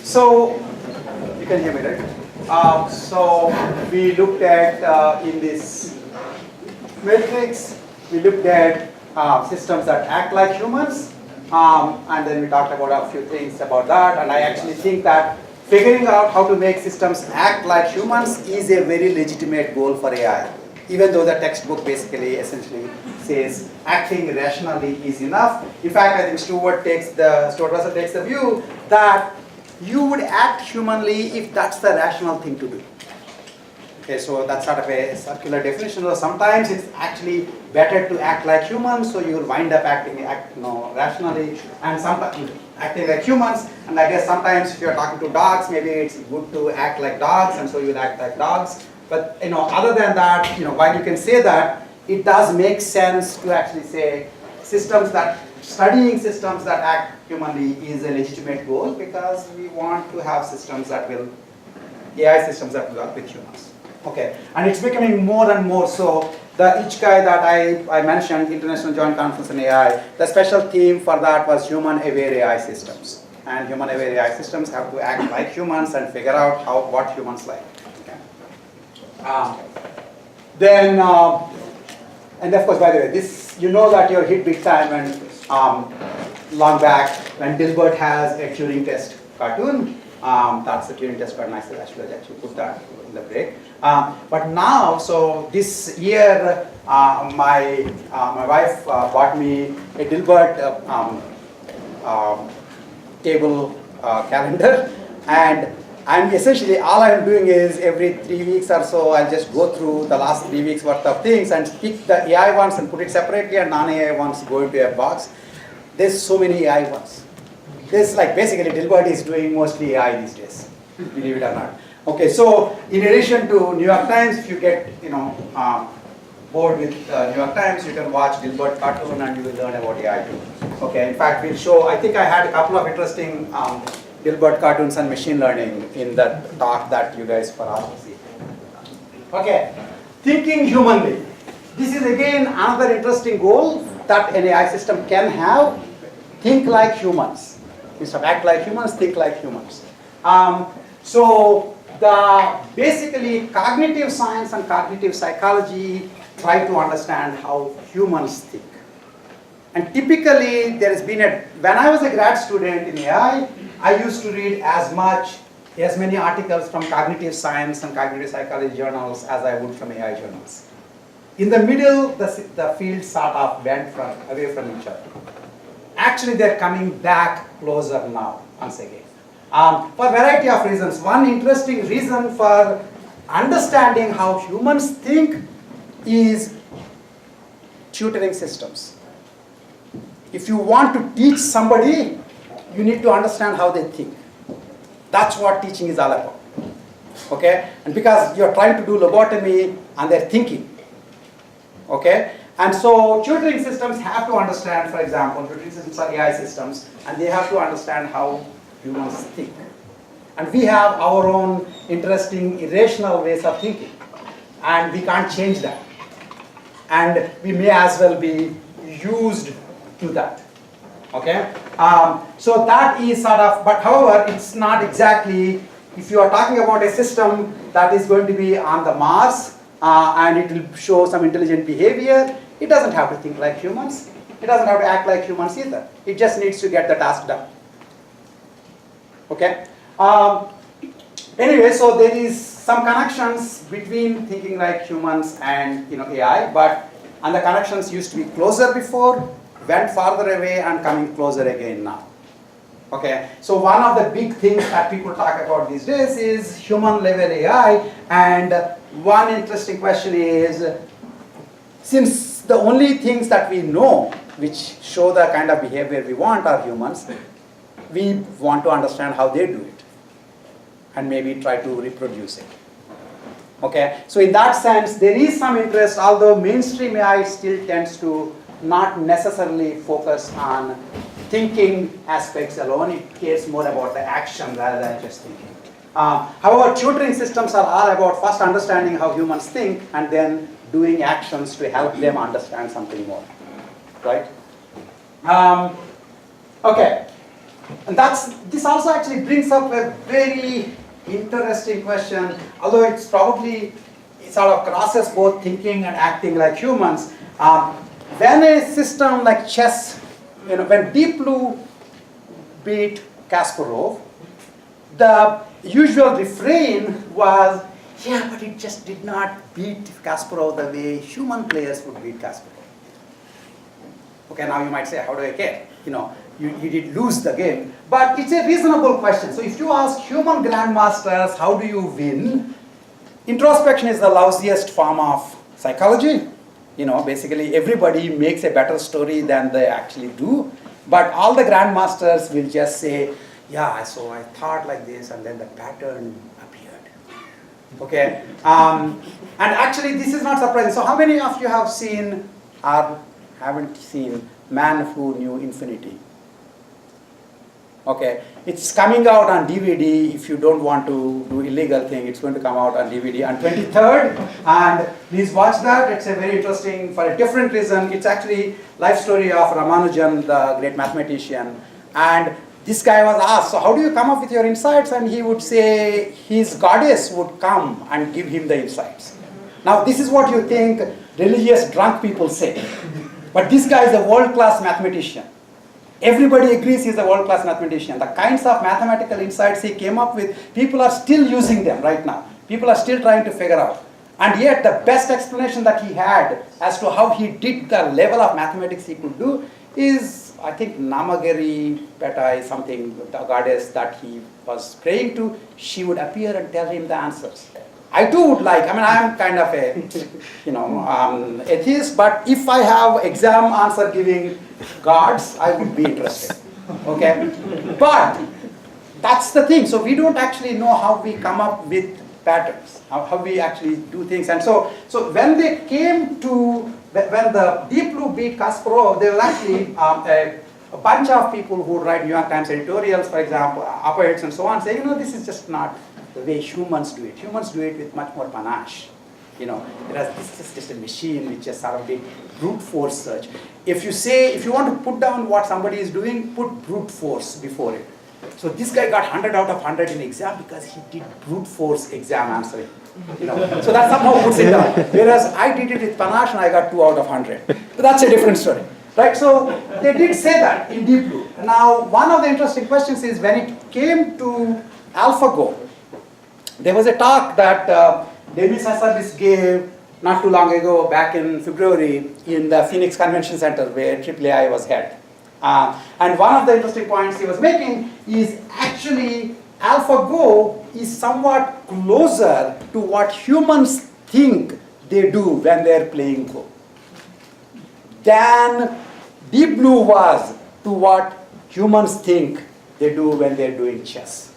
So, you can hear me, right? So, we looked at, in this matrix, we looked at systems that act like humans, and then we talked about a few things about that, and I actually think that figuring out how to make systems act like humans is a very legitimate goal for AI, even though the textbook basically essentially says acting rationally is enough. In fact, I think Stuart Russell takes the view that you would act humanly if that's the rational thing to do. Okay, so that's sort of a circular definition. So sometimes it's actually better to act like humans, so you will wind up acting rationally, and sometimes acting like humans. And I guess sometimes if you're talking to dogs, maybe it's good to act like dogs, and so you will act like dogs. But other than that, while you can say that, it does make sense to actually say studying systems that act humanly is a legitimate goal, because we want to have systems that will, AI systems that will work with humans. Okay, and it's becoming more and more so. The IJCAI that I mentioned, International Joint Conference on AI, the special theme for that was human-aware AI systems. And human-aware AI systems have to act like humans and figure out what humans like. Okay. And of course, by the way, this, that you're hit big time when long back when Dilbert has a Turing test cartoon. That's the Turing test cartoon. I should actually put that in the break. But now, so this year, my wife bought me a Dilbert table calendar, and I'm essentially, all I'm doing is every 3 weeks or so, I'll just go through the last 3 weeks worth of things and pick the AI ones and put it separately, and non-AI ones go into a box. There's so many AI ones. There's basically Dilbert is doing mostly AI these days, believe it or not. Okay, so in addition to New York Times, if you get bored with New York Times, you can watch Dilbert cartoon and you will learn about AI too. Okay, in fact, we'll show, I think I had a couple of interesting Dilbert cartoons and machine learning in the talk that you guys were asked to see. Okay, thinking humanly. This is again another interesting goal that an AI system can have. Think like humans. Instead of act like humans, think like humans. So basically cognitive science and cognitive psychology try to understand how humans think. And typically there has been when I was a grad student in AI, I used to read as many articles from cognitive science and cognitive psychology journals as I would from AI journals. In the middle, the fields sort of went away from each other. Actually, they're coming back closer now, once again. For a variety of reasons. One interesting reason for understanding how humans think is tutoring systems. If you want to teach somebody, you need to understand how they think. That's what teaching is all about. Okay? And because you're trying to do lobotomy and they're thinking. Okay? And so tutoring systems have to understand, for example, tutoring systems are AI systems, and they have to understand how humans think. And we have our own interesting, irrational ways of thinking. And we can't change that. And we may as well be used to that. Okay? So that is sort of, but however, it's not exactly, if you are talking about a system that is going to be on the Mars, and it will show some intelligent behavior, it doesn't have to think like humans. It doesn't have to act like humans either. It just needs to get the task done. Okay? Anyway, so there is some connections between thinking like humans and AI, and the connections used to be closer before, went farther away, and coming closer again now. Okay, so one of the big things that people talk about these days is human level AI, and one interesting question is, since the only things that we know which show the kind of behavior we want are humans, we want to understand how they do it and maybe try to reproduce it. Okay, so in that sense, there is some interest, although mainstream AI still tends to not necessarily focus on thinking aspects alone. It cares more about the action rather than just thinking. However, tutoring systems are all about first understanding how humans think and then doing actions to help them understand something more. Right? Okay. And this also actually brings up a very interesting question, although it's probably, it sort of crosses both thinking and acting like humans. When a system like chess, when Deep Blue beat Kasparov, the usual refrain was, yeah, but it just did not beat Kasparov the way human players would beat Kasparov. Okay, now you might say, how do I care? You did lose the game. But it's a reasonable question. So if you ask human grandmasters, how do you win? Introspection is the lousiest form of psychology. Basically everybody makes a better story than they actually do. But all the grandmasters will just say, yeah, so I thought like this and then the pattern appeared. Okay? And actually this is not surprising. So how many of you have seen or haven't seen Man Who Knew Infinity? Okay, it's coming out on DVD. If you don't want to do illegal thing, it's going to come out on DVD on 23rd. And please watch that. It's a very interesting, for a different reason. It's actually life story of Ramanujan, the great mathematician. And this guy was asked, so how do you come up with your insights? And he would say his goddess would come and give him the insights. Now this is what you think religious drunk people say. But this guy is a world-class mathematician. Everybody agrees he's a world-class mathematician. The kinds of mathematical insights he came up with, people are still using them right now. People are still trying to figure out. And yet the best explanation that he had as to how he did the level of mathematics he could do is, I think, Namagiri Petai, something, the goddess that he was praying to, she would appear and tell him the answers. I too would like, I'm kind of a, atheist, but if I have exam answer giving gods, I would be interested, okay? But that's the thing, so we don't actually know how we come up with patterns, how we actually do things. And so when they came to, when the Deep Blue beat Kasparov, there was actually a bunch of people who would write New York Times editorials, for example, op-eds and so on, saying, this is just not the way humans do it. Humans do it with much more panache. This is just a machine which just sort of did brute force search. If you want to put down what somebody is doing, put brute force before it. So this guy got 100 out of 100 in exam because he did brute force exam answering. So that somehow puts it down. Whereas I did it with panache and I got 2 out of 100. But that's a different story. Right? So they did say that in Deep Blue. Now one of the interesting questions is when it came to AlphaGo, there was a talk that Demis Hassabis gave not too long ago, back in February, in the Phoenix Convention Center where AAAI was held. And one of the interesting points he was making is actually AlphaGo is somewhat closer to what humans think they do when they're playing Go than Deep Blue was to what humans think they do when they're doing chess.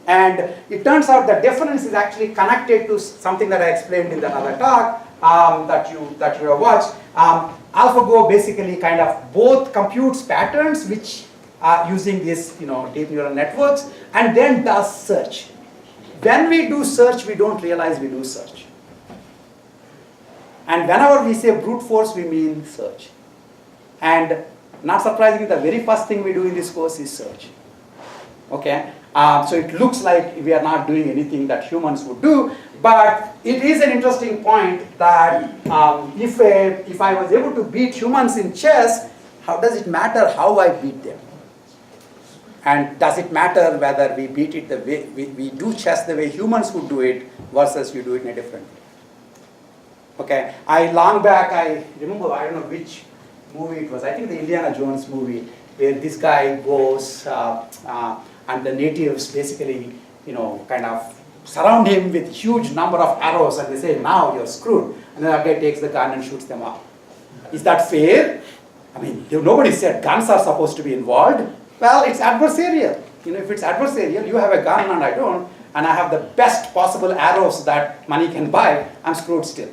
And it turns out the difference is actually connected to something that I explained in the other talk that you have watched. AlphaGo basically kind of both computes patterns which are using these deep neural networks and then does search. When we do search, we don't realize we do search. And whenever we say brute force, we mean search. And not surprisingly, the very first thing we do in this course is search. Okay? So it looks like we are not doing anything that humans would do, but it is an interesting point that if I was able to beat humans in chess, how does it matter how I beat them? And does it matter whether we beat it the way we do chess the way humans would do it versus you do it in a different way? Okay, long back, I remember, I don't know which movie it was, I think the Indiana Jones movie, where this guy goes and the natives basically, kind of surround him with huge number of arrows and they say, now you're screwed. And then that guy takes the gun and shoots them up. Is that fair? Nobody said guns are supposed to be involved. Well, it's adversarial. If it's adversarial, you have a gun and I don't, and I have the best possible arrows that money can buy, I'm screwed still.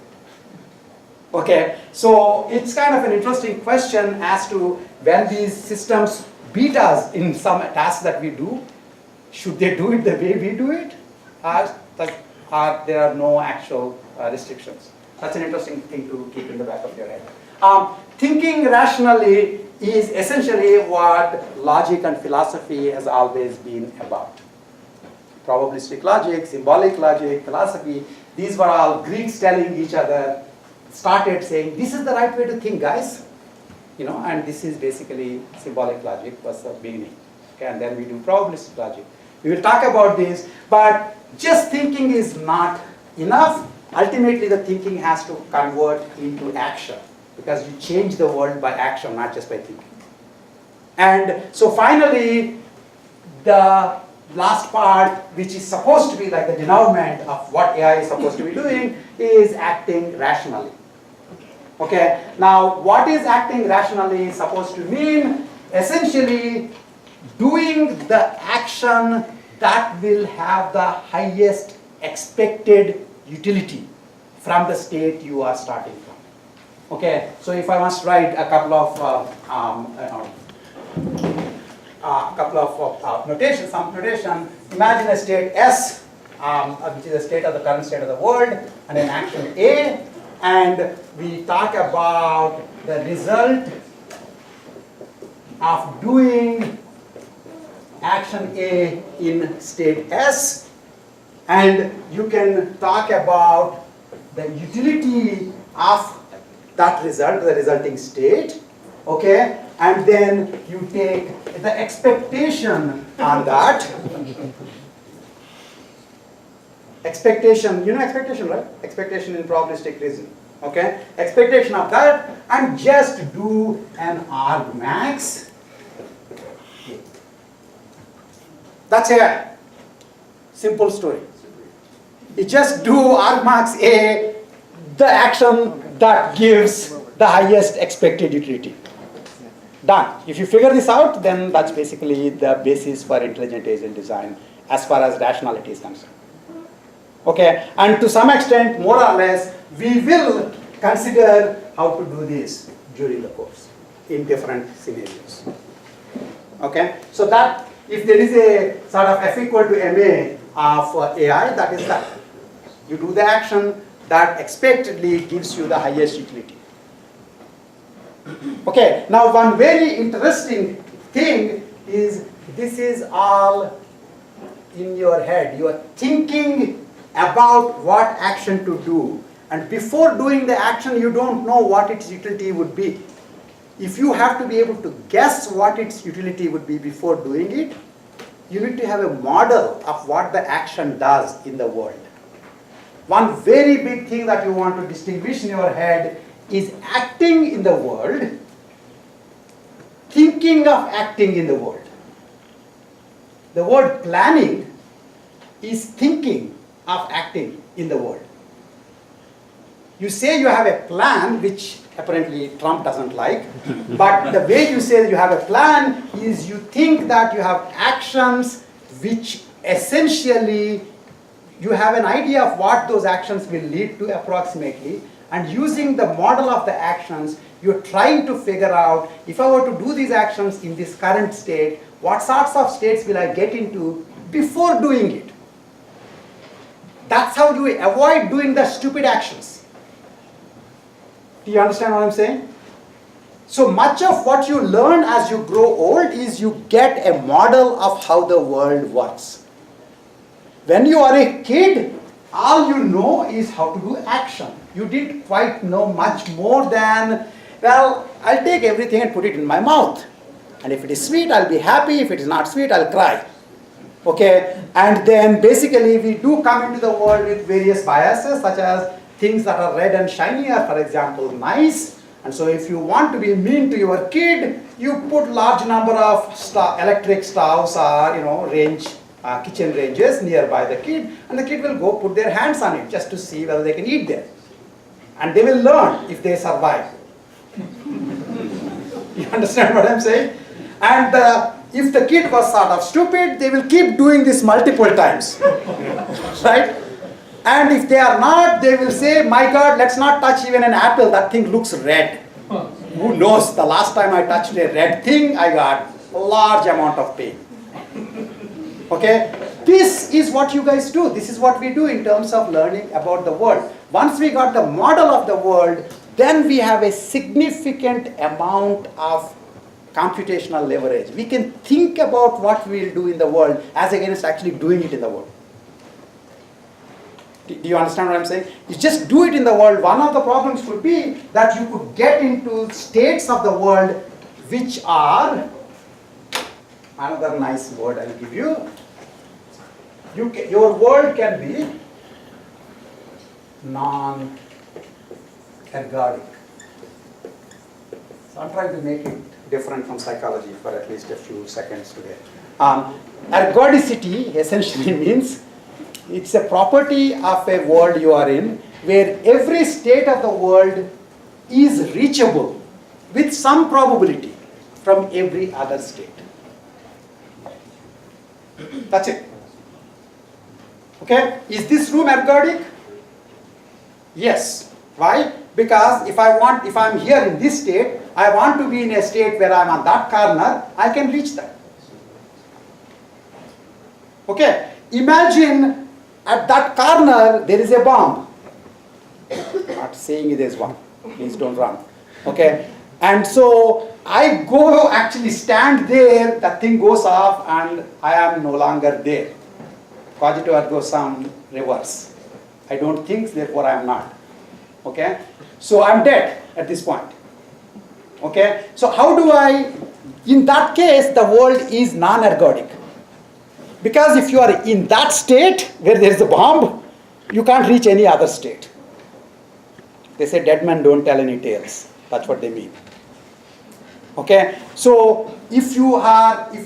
Okay, so it's kind of an interesting question as to when these systems beat us in some tasks that we do, should they do it the way we do it? Or there are no actual restrictions? That's an interesting thing to keep in the back of your head. Thinking rationally is essentially what logic and philosophy has always been about. Probabilistic logic, symbolic logic, philosophy, these were all Greeks telling each other, started saying, this is the right way to think, guys. And this is basically symbolic logic was the beginning. Okay, and then we do probabilistic logic. We will talk about this, but just thinking is not enough. Ultimately, the thinking has to convert into action, because you change the world by action, not just by thinking. And so finally, the last part, which is supposed to be like the denouement of what AI is supposed to be doing, is acting rationally. Okay, now what is acting rationally supposed to mean? Essentially, doing the action that will have the highest expected utility from the state you are starting from. Okay, so if I must write a couple of notation, some notation, imagine a state S, which is the state of the current state of the world, and an action A, and we talk about the result of doing action A in state S, and you can talk about the utility of that result, the resulting state, okay, and then you take the expectation on that. Expectation, you know expectation, right? Expectation in probabilistic reasoning, okay? Expectation of that, and just do an argmax. That's a simple story. You just do argmax A, the action that gives the highest expected utility. Done. If you figure this out, then that's basically the basis for intelligent agent design as far as rationality is concerned. Okay, and to some extent, more or less, we will consider how to do this during the course in different scenarios. Okay, so that if there is a sort of F equal to MA of AI, that is that. You do the action that expectedly gives you the highest utility. Okay, now one very interesting thing is this is all in your head. You are thinking about what action to do, and before doing the action you don't know what its utility would be. If you have to be able to guess what its utility would be before doing it, you need to have a model of what the action does in the world. One very big thing that you want to distinguish in your head is acting in the world, thinking of acting in the world. The word planning is thinking of acting in the world. You say you have a plan, which apparently Trump doesn't like, but the way you say that you have a plan is you think that you have actions which essentially you have an idea of what those actions will lead to approximately, and using the model of the actions, you're trying to figure out, if I were to do these actions in this current state, what sorts of states will I get into before doing it? That's how you avoid doing the stupid actions. Do you understand what I'm saying? So much of what you learn as you grow old is you get a model of how the world works. When you are a kid, all you know is how to do action. You didn't quite know much more than, well, I'll take everything and put it in my mouth. And if it is sweet, I'll be happy. If it is not sweet, I'll cry. Okay? And then basically we do come into the world with various biases, such as things that are red and shiny are, for example, nice. And so if you want to be mean to your kid, you put large number of electric stoves or kitchen ranges nearby the kid, and the kid will go put their hands on it just to see whether they can eat there. And they will learn if they survive. You understand what I'm saying? And if the kid was sort of stupid, they will keep doing this multiple times. Right? And if they are not, they will say, my God, let's not touch even an apple, that thing looks red. Who knows, the last time I touched a red thing, I got a large amount of pain. Okay? This is what you guys do. This is what we do in terms of learning about the world. Once we got the model of the world, then we have a significant amount of computational leverage. We can think about what we will do in the world as against actually doing it in the world. Do you understand what I'm saying? You just do it in the world. One of the problems could be that you could get into states of the world which are, another nice word I'll give you, your world can be non-ergodic. So I'm trying to make it different from psychology for at least a few seconds today. Ergodicity essentially means it's a property of a world you are in where every state of the world is reachable with some probability from every other state. That's it. Okay? Is this room ergodic? Yes. Why? Because if I'm here in this state, I want to be in a state where I'm on that corner, I can reach that. Okay? Imagine at that corner there is a bomb. I'm not saying it is one. Please don't run. Okay? And so I go actually stand there, that thing goes off and I am no longer there. Cogito ergo sum reverse. I don't think, therefore I am not. Okay? So I'm dead at this point. Okay? So how do I, in that case the world is non-ergodic. Because if you are in that state where there is a bomb, you can't reach any other state. They say dead men don't tell any tales. That's what they mean. Okay? So if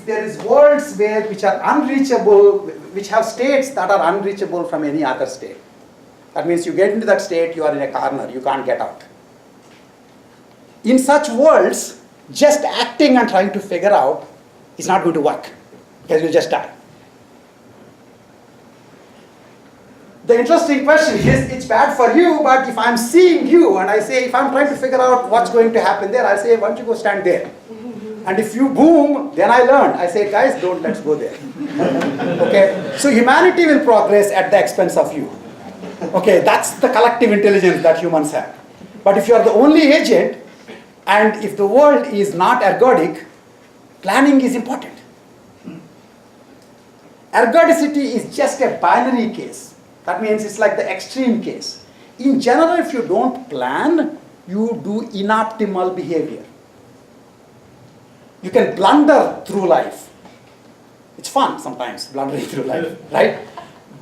there is worlds which are unreachable, which have states that are unreachable from any other state, that means you get into that state, you are in a corner, you can't get out. In such worlds, just acting and trying to figure out is not going to work, because you just die. The interesting question is, it's bad for you, but if I'm seeing you and I say, if I'm trying to figure out what's going to happen there, I say, why don't you go stand there? And if you boom, then I learn. I say, guys, let's go there. Okay? So humanity will progress at the expense of you. Okay, that's the collective intelligence that humans have. But if you are the only agent, and if the world is not ergodic, planning is important. Ergodicity is just a binary case. That means it's like the extreme case. In general, if you don't plan, you do inoptimal behavior. You can blunder through life. It's fun sometimes, blundering through life, right?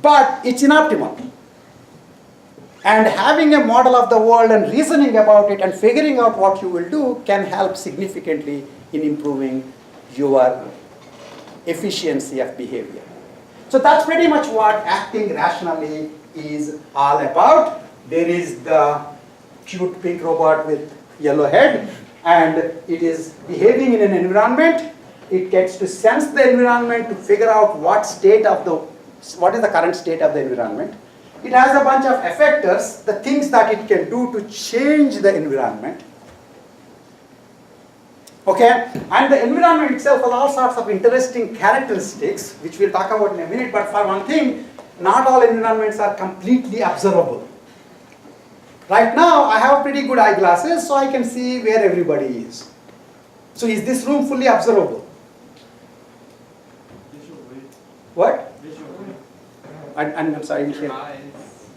But it's inoptimal. And having a model of the world and reasoning about it and figuring out what you will do can help significantly in improving your efficiency of behavior. So that's pretty much what acting rationally is all about. There is the cute pink robot with yellow head, and it is behaving in an environment. It gets to sense the environment to figure out what is the current state of the environment. It has a bunch of effectors, the things that it can do to change the environment. Okay, and the environment itself has all sorts of interesting characteristics, which we'll talk about in a minute, but for one thing, not all environments are completely observable. Right now, I have pretty good eyeglasses, so I can see where everybody is. So is this room fully observable? Visually. What? Visually. I'm sorry, Your eyes.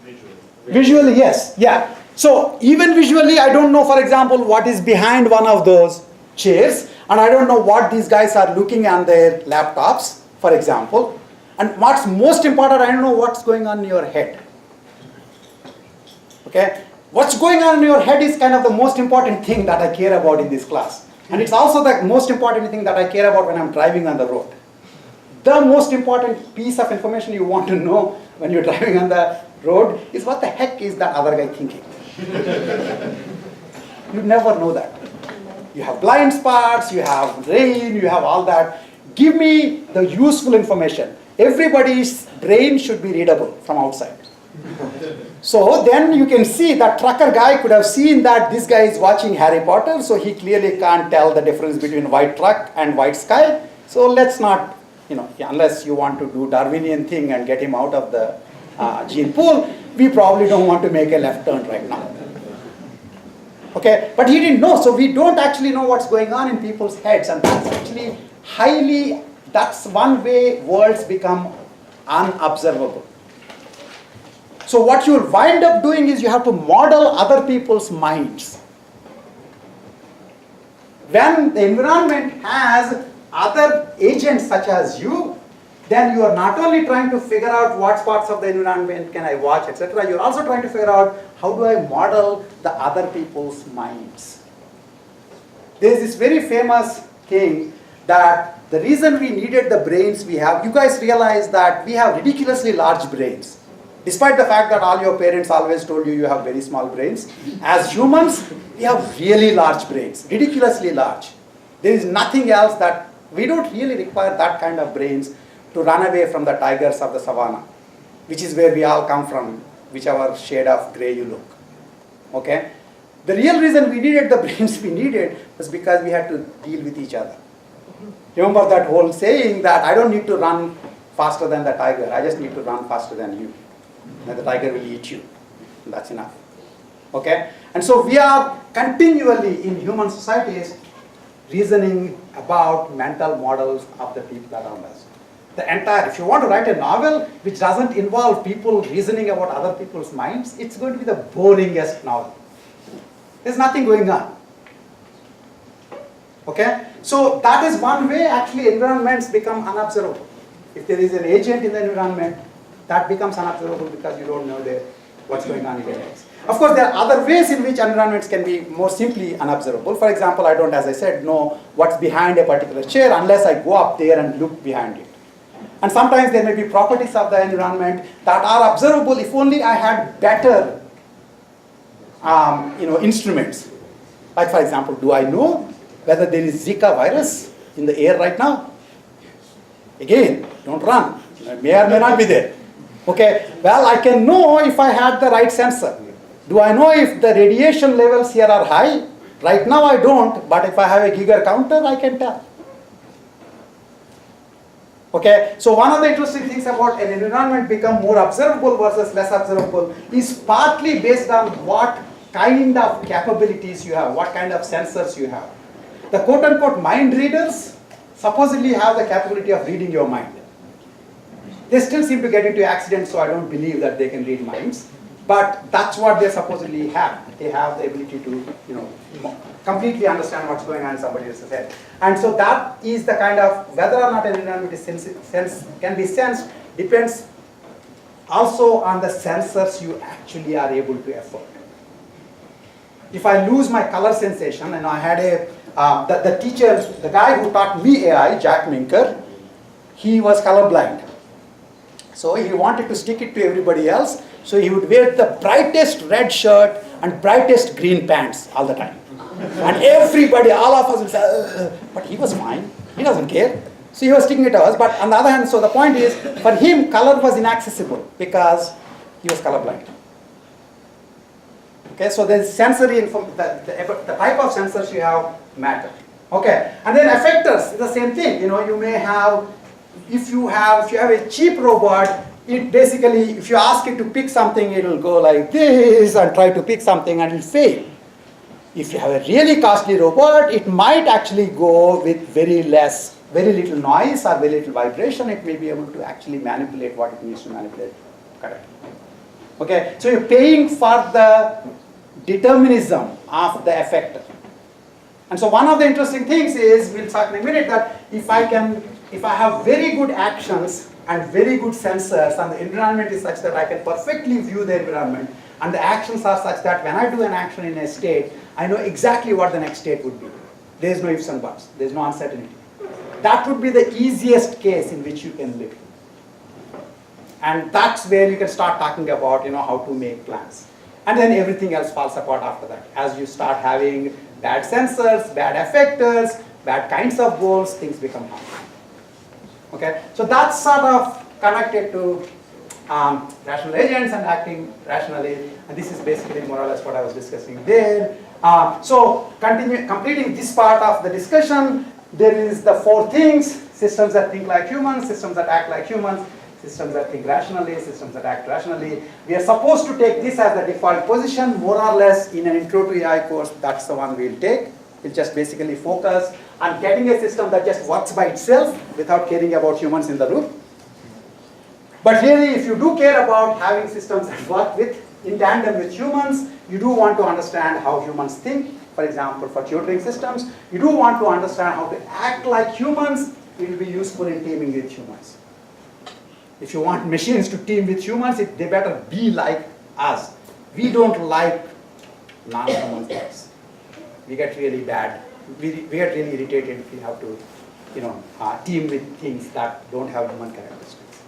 Visually. Visually, yes, yeah. So even visually, I don't know, for example, what is behind one of those chairs, and I don't know what these guys are looking on their laptops, for example. And what's most important, I don't know what's going on in your head. Okay? What's going on in your head is kind of the most important thing that I care about in this class. And it's also the most important thing that I care about when I'm driving on the road. The most important piece of information you want to know when you're driving on the road is what the heck is that other guy thinking. You never know that. You have blind spots, you have rain, you have all that. Give me the useful information. Everybody's brain should be readable from outside. So then you can see that trucker guy could have seen that this guy is watching Harry Potter, so he clearly can't tell the difference between white truck and white sky. So let's not, unless you want to do Darwinian thing and get him out of the gene pool, we probably don't want to make a left turn right now. Okay, but he didn't know, so we don't actually know what's going on in people's heads, and that's actually that's one way worlds become unobservable. So what you'll wind up doing is you have to model other people's minds. When the environment has other agents such as you, then you are not only trying to figure out what parts of the environment can I watch, etc. You're also trying to figure out how do I model the other people's minds. There's this very famous thing that the reason we needed the brains we have, you guys realize that we have ridiculously large brains. Despite the fact that all your parents always told you you have very small brains, as humans, we have really large brains, ridiculously large. There is nothing else that, we don't really require that kind of brains to run away from the tigers of the savannah, which is where we all come from, whichever shade of gray you look. Okay? The real reason we needed the brains we needed was because we had to deal with each other. Remember that whole saying that I don't need to run faster than the tiger, I just need to run faster than you. And the tiger will eat you. And that's enough. Okay? And so we are continually in human societies reasoning about mental models of the people around us. If you want to write a novel which doesn't involve people reasoning about other people's minds, it's going to be the boringest novel. There's nothing going on. Okay? So that is one way actually environments become unobservable. If there is an agent in the environment, that becomes unobservable because you don't know what's going on in their heads. Of course, there are other ways in which environments can be more simply unobservable. For example, I don't, as I said, know what's behind a particular chair unless I go up there and look behind it. And sometimes there may be properties of the environment that are observable if only I had better instruments. Like for example, do I know whether there is Zika virus in the air right now? Again, don't run. It may or may not be there. Okay, well, I can know if I had the right sensor. Do I know if the radiation levels here are high? Right now I don't, but if I have a Geiger counter, I can tell. Okay, so one of the interesting things about an environment become more observable versus less observable is partly based on what kind of capabilities you have, what kind of sensors you have. The quote-unquote mind readers supposedly have the capability of reading your mind. They still seem to get into accidents, so I don't believe that they can read minds. But that's what they supposedly have. They have the ability to, completely understand what's going on in somebody else's head. And so that is the kind of, whether or not an environment can be sensed, depends also on the sensors you actually are able to afford. If I lose my color sensation, and I had the teacher, the guy who taught me AI, Jack Minker, he was colorblind. So he wanted to stick it to everybody else, so he would wear the brightest red shirt and brightest green pants all the time. And everybody, all of us would say, but he was fine, he doesn't care. So he was sticking it to us, but on the other hand, so the point is, for him, color was inaccessible because he was colorblind. Okay, so the sensory, the type of sensors you have matter. Okay, and then effectors is the same thing. You may have, if you have a cheap robot, it basically, if you ask it to pick something, it will go like this and try to pick something and it will fail. If you have a really costly robot, it might actually go with very little noise or very little vibration. It may be able to actually manipulate what it needs to manipulate. Correct. Okay, so you're paying for the determinism of the effector. And so one of the interesting things is, we'll talk in a minute, that if I have very good actions and very good sensors, and the environment is such that I can perfectly view the environment, and the actions are such that when I do an action in a state, I know exactly what the next state would be. There's no ifs and buts. There's no uncertainty. That would be the easiest case in which you can live. And that's where you can start talking about, how to make plans. And then everything else falls apart after that. As you start having bad sensors, bad effectors, bad kinds of goals, things become hard. Okay, so that's sort of connected to rational agents and acting rationally, and this is basically more or less what I was discussing there. So completing this part of the discussion, there is the four things: systems that think like humans, systems that act like humans, systems that think rationally, systems that act rationally. We are supposed to take this as the default position, more or less in an intro to AI course. That's the one we'll take. We'll just basically focus on getting a system that just works by itself without caring about humans in the loop. But really, if you do care about having systems that work in tandem with humans, you do want to understand how humans think. For example, for tutoring systems, you do want to understand how to act like humans. It will be useful in teaming with humans. If you want machines to team with humans, they better be like us. We don't like non-human things. We get really bad. We get really irritated if we have to, team with things that don't have human characteristics.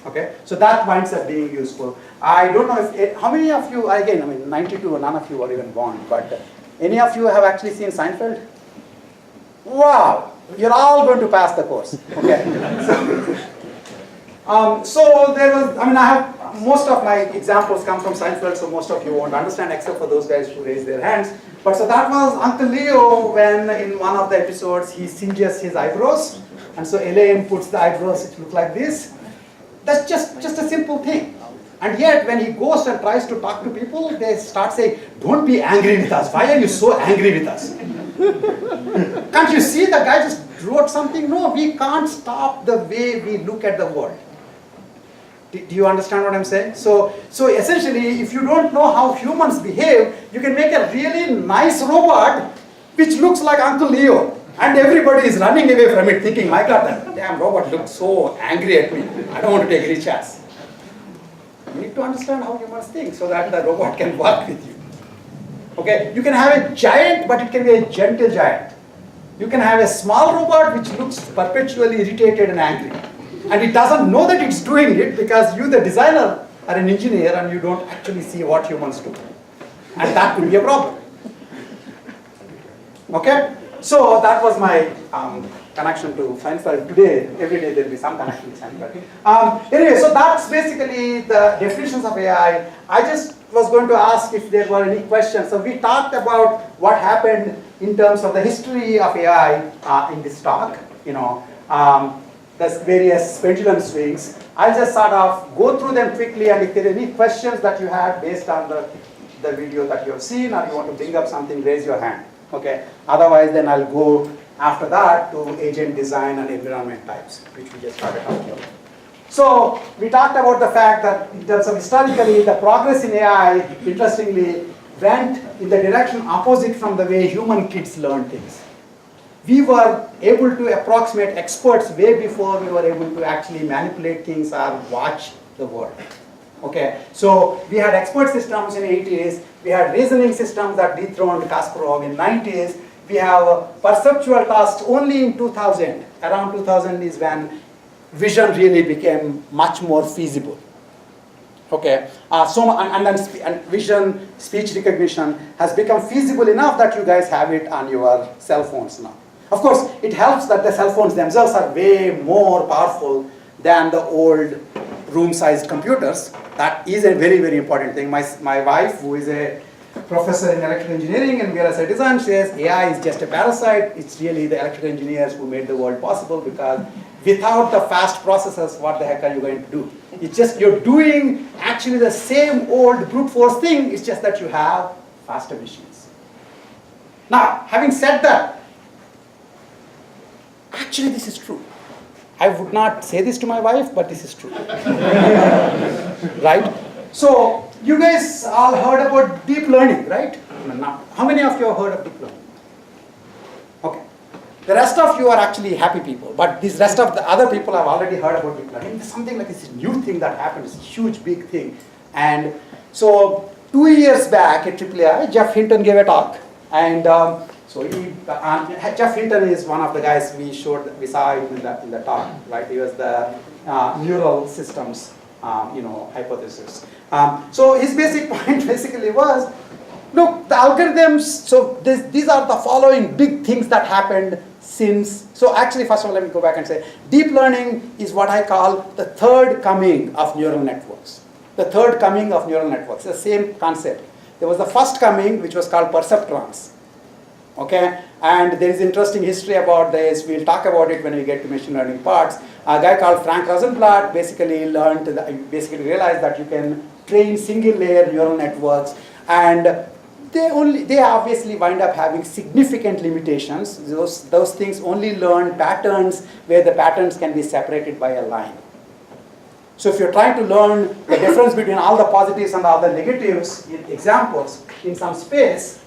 Okay, so that winds up being useful. I don't know if how many of you, again, 92, none of you were even born, but any of you have actually seen Seinfeld? Wow, you're all going to pass the course. Okay. So there was, I have most of my examples come from Seinfeld, so most of you won't understand except for those guys who raised their hands. But so that was Uncle Leo when in one of the episodes he singes his eyebrows, and so Elaine puts the eyebrows which look like this. That's just a simple thing. And yet when he goes and tries to talk to people, they start saying, don't be angry with us. Why are you so angry with us? Can't you see the guy just wrote something? No, we can't stop the way we look at the world. Do you understand what I'm saying? So essentially, if you don't know how humans behave, you can make a really nice robot which looks like Uncle Leo. And everybody is running away from it thinking, my God, that damn robot looks so angry at me. I don't want to take any chance. You need to understand how humans think so that the robot can work with you. Okay, you can have a giant, but it can be a gentle giant. You can have a small robot which looks perpetually irritated and angry. And it doesn't know that it's doing it because you, the designer, are an engineer and you don't actually see what humans do. And that could be a problem. Okay? So that was my connection to Seinfeld. Today, every day there will be some connection to Seinfeld. Anyway, so that's basically the definitions of AI. I just was going to ask if there were any questions. So we talked about what happened in terms of the history of AI in this talk. There's various pendulum swings. I'll just sort of go through them quickly, and if there are any questions that you had based on the video that you have seen, or you want to bring up something, raise your hand. Okay. Otherwise, then I'll go after that to agent design and environment types, which we just started talking about. So we talked about the fact that in terms of historically, the progress in AI, interestingly, went in the direction opposite from the way human kids learn things. We were able to approximate experts way before we were able to actually manipulate things or watch the world. Okay, so we had expert systems in the 80s, we had reasoning systems that dethroned Kasparov in the 90s, we have perceptual tasks only in 2000. Around 2000 is when vision really became much more feasible. Okay, and vision, speech recognition has become feasible enough that you guys have it on your cell phones now. Of course, it helps that the cell phones themselves are way more powerful than the old room-sized computers. That is a very, very important thing. My wife, who is a professor in electrical engineering and we are a citizen, says AI is just a parasite. It's really the electrical engineers who made the world possible, because without the fast processors, what the heck are you going to do? It's just you're doing actually the same old brute force thing, it's just that you have faster machines. Now, having said that, actually this is true. I would not say this to my wife, but this is true. Right? So, you guys all heard about deep learning, right? How many of you have heard of deep learning? Okay. The rest of you are actually happy people, but this rest of the other people have already heard about deep learning. It's something like this new thing that happened, it's a huge, big thing. And so, 2 years back at AAAI, Geoff Hinton gave a talk, and Geoff Hinton is one of the guys we saw in the talk, right? He was the neural systems, hypothesis. So his basic point basically was, look, the algorithms. So these are the following big things that happened since. So actually, first of all, let me go back and say, deep learning is what I call the third coming of neural networks. The third coming of neural networks, the same concept. There was the first coming, which was called perceptrons. Okay, and there is interesting history about this. We'll talk about it when we get to machine learning parts. A guy called Frank Rosenblatt basically basically realized that you can train single layer neural networks, and they obviously wind up having significant limitations. Those things only learn patterns where the patterns can be separated by a line. So if you're trying to learn the difference between all the positives and all the negatives in examples in some space,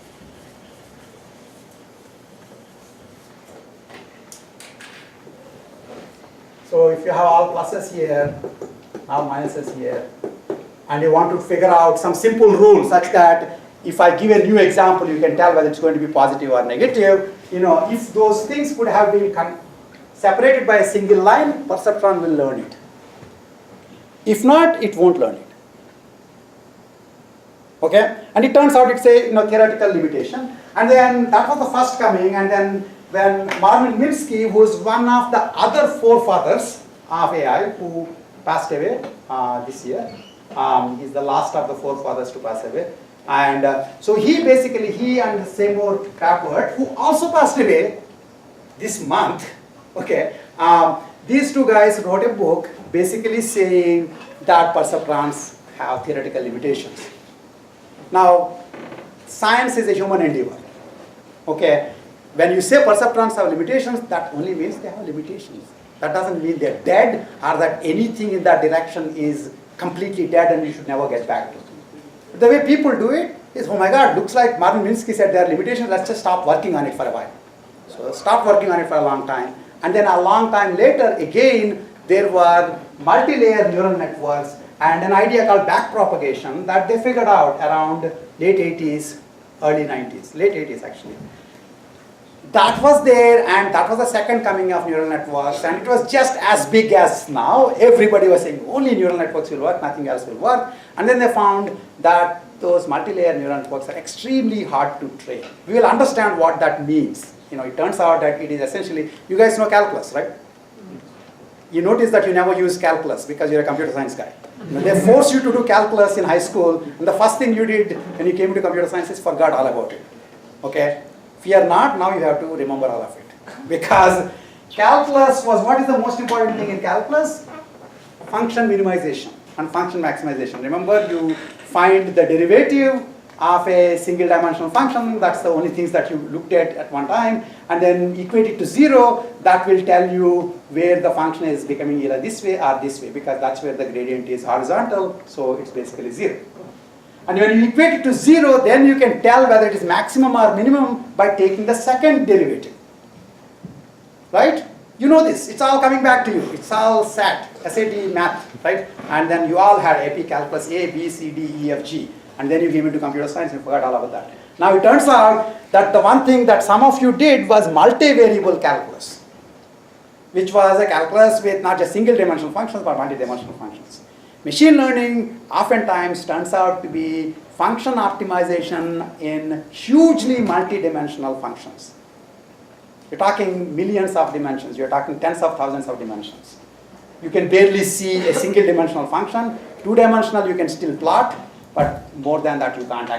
so if you have all pluses here, all minuses here, and you want to figure out some simple rule such that if I give a new example, you can tell whether it's going to be positive or negative. If those things could have been separated by a single line, perceptron will learn it. If not, it won't learn it. Okay? And it turns out it's a theoretical limitation. And then that was the first coming, and then when Marvin Minsky, who is one of the other forefathers of AI, who passed away this year, he's the last of the forefathers to pass away. And so he and Seymour Papert, who also passed away this month, okay, these two guys wrote a book basically saying that perceptrons have theoretical limitations. Now, science is a human endeavor, okay? When you say perceptrons have limitations, that only means they have limitations. That doesn't mean they're dead or that anything in that direction is completely dead and you should never get back to it. The way people do it is, oh my God, looks like Marvin Minsky said there are limitations, let's just stop working on it for a while. So stop working on it for a long time. And then a long time later, again, there were multi-layer neural networks and an idea called backpropagation that they figured out around late 80s, early 90s, late 80s actually. That was there, and that was the second coming of neural networks, and it was just as big as now. Everybody was saying only neural networks will work, nothing else will work. And then they found that those multi-layer neural networks are extremely hard to train. We will understand what that means. It turns out that it is essentially, you guys know calculus, right? You notice that you never use calculus because you're a computer science guy. They force you to do calculus in high school, and the first thing you did when you came into computer science is forgot all about it. Okay? Fear not, now you have to remember all of it. Because calculus was, what is the most important thing in calculus? Function minimization and function maximization. Remember, you find the derivative of a single dimensional function, that's the only things that you looked at one time, and then equate it to 0, that will tell you where the function is becoming either this way or this way, because that's where the gradient is horizontal, so it's basically 0. And when you equate it to 0, then you can tell whether it is maximum or minimum by taking the second derivative. Right? You know this. It's all coming back to you. It's all SAT math, right? And then you all had AP calculus A, B, C, D, E, F, G. And then you came into computer science and forgot all about that. Now it turns out that the one thing that some of you did was multivariable calculus, which was a calculus with not just single dimensional functions but multi-dimensional functions. Machine learning oftentimes turns out to be function optimization in hugely multi-dimensional functions. You're talking millions of dimensions. You're talking tens of thousands of dimensions. You can barely see a single dimensional function. Two-dimensional you can still plot, but more than that you can't